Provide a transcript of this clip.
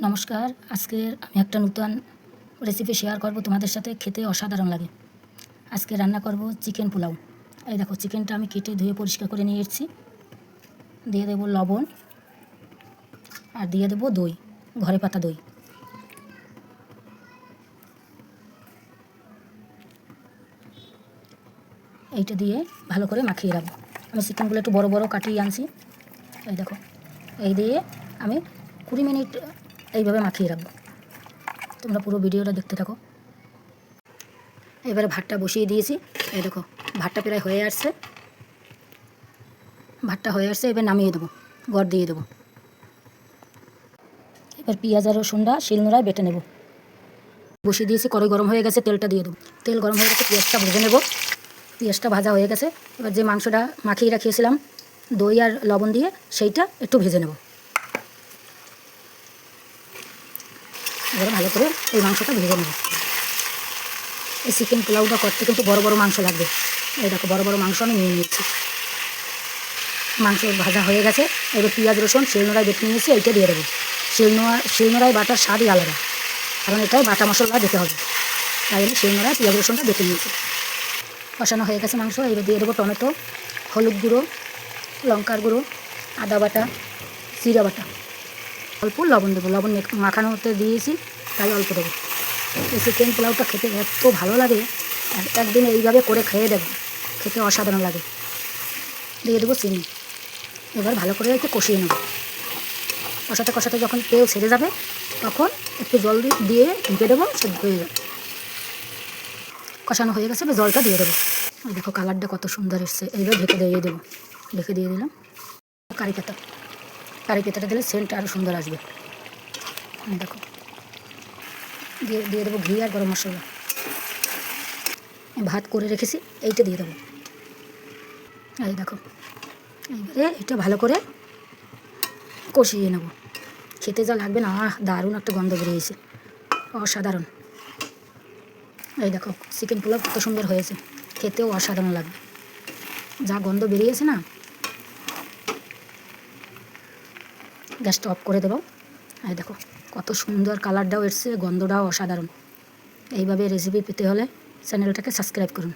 নমস্কার। আজকের আমি একটা নতুন রেসিপি শেয়ার করব তোমাদের সাথে। খেতে অসাধারণ লাগে। আজকে রান্না করব চিকেন পোলাও। এই দেখো, চিকেনটা আমি কেটে ধুয়ে পরিষ্কার করে নিয়ে এসেছি। দিয়ে দেবো লবণ আর দিয়ে দেবো দই, ঘরে পাতা দই। এইটা দিয়ে ভালো করে মাখিয়ে রাখবো। আমি চিকেনগুলো একটু বড় বড় কাটিয়ে আনছি। এই দেখো, এই দিয়ে আমি 20 মিনিট এইভাবে মাখিয়ে রাখবো। তোমরা পুরো ভিডিওটা দেখতে থাকো। এবারে ভাতটা বসিয়ে দিয়েছি। এই দেখো, ভাতটা প্রায় হয়ে আসছে। এবার নামিয়ে দেবো, গড় দিয়ে দেবো। এবার পেঁয়াজ আর রসুনটা শিলনোড়ায় বেটে নেব। বসিয়ে দিয়েছি, কড়াই গরম হয়ে গেছে, তেলটা দিয়ে দেবো। তেল গরম হয়ে গেছে, পেঁয়াজটা ভেজে নেব। পেঁয়াজটা ভাজা হয়ে গেছে। এবার যে মাংসটা মাখিয়ে রাখিয়েছিলাম দই আর লবণ দিয়ে, সেইটা একটু ভেজে নেব। এবার ভালো করে এই মাংসটা ভেজে নেব। এই চিকেন পোলাওটা করতে কিন্তু বড় বড় মাংস লাগবে। এই দেখো, বড় বড় মাংস আমি নিয়ে নিয়েছি। মাংস ভাজা হয়ে গেছে। এবার পেঁয়াজ রসুন শিলনোড়ায় বেটে নিয়েছি, এইটা দিয়ে দেবো। শিলনোড়ায় বাটার স্বাদই আলাদা, কারণ এটাই বাটা মশলা দিতে হবে। তাই আমি শিলনোড়ায় পেঁয়াজ রসুনটা বেটে নিয়েছি। কষানো হয়ে গেছে মাংস। এবার দিয়ে দেবো টমেটো, হলুদ গুঁড়ো, লঙ্কার গুঁড়ো, আদা বাটা, জিরা বাটা, অল্প লবণ দেবো। লবণ মাখানো হতে দিয়েছি, তাই অল্প দেবো। এই চিকেন পোলাওটা খেতে এত ভালো লাগে, একদিন এইভাবে করে খেয়ে দেখবো, খেতে অসাধারণ লাগে। দিয়ে দেবো চিনি। এবার ভালো করে একটু কষিয়ে নেব। কষাতে কষাতে যখন তেল ছেড়ে যাবে, তখন একটু জল দিয়ে ঢেকে দেবো, সেদ্ধ হয়ে যাবে। কষানো হয়ে গেছে, এবার জলটা দিয়ে দেবো। ওই দেখো, কালারটা কত সুন্দর এসছে। এইবার ঢেকে দিয়ে দেবো। ঢেকে দিয়ে দিলাম। কারি পাতাটা দিলে সেন্টটা আরও সুন্দর আসবে। দেখো, দিয়ে দেবো ঘি আর গরম মশলা। ভাত করে রেখেছি, এইটা দিয়ে দেবো। এই দেখো, এইবারে এটা ভালো করে কষিয়ে নেব। খেতে যা লাগবে না, দারুণ একটা গন্ধ বেরিয়েছে, অসাধারণ। এই দেখো, চিকেন পোলাও কত সুন্দর হয়েছে, খেতেও অসাধারণ লাগবে। যা গন্ধ বেরিয়েছে না, গ্যাসটা অফ করে দেবো। এই দেখো, কত সুন্দর কালারটাও এসছে, গন্ধটাও অসাধারণ। এইভাবে রেসিপি পেতে হলে চ্যানেলটাকে সাবস্ক্রাইব করুন।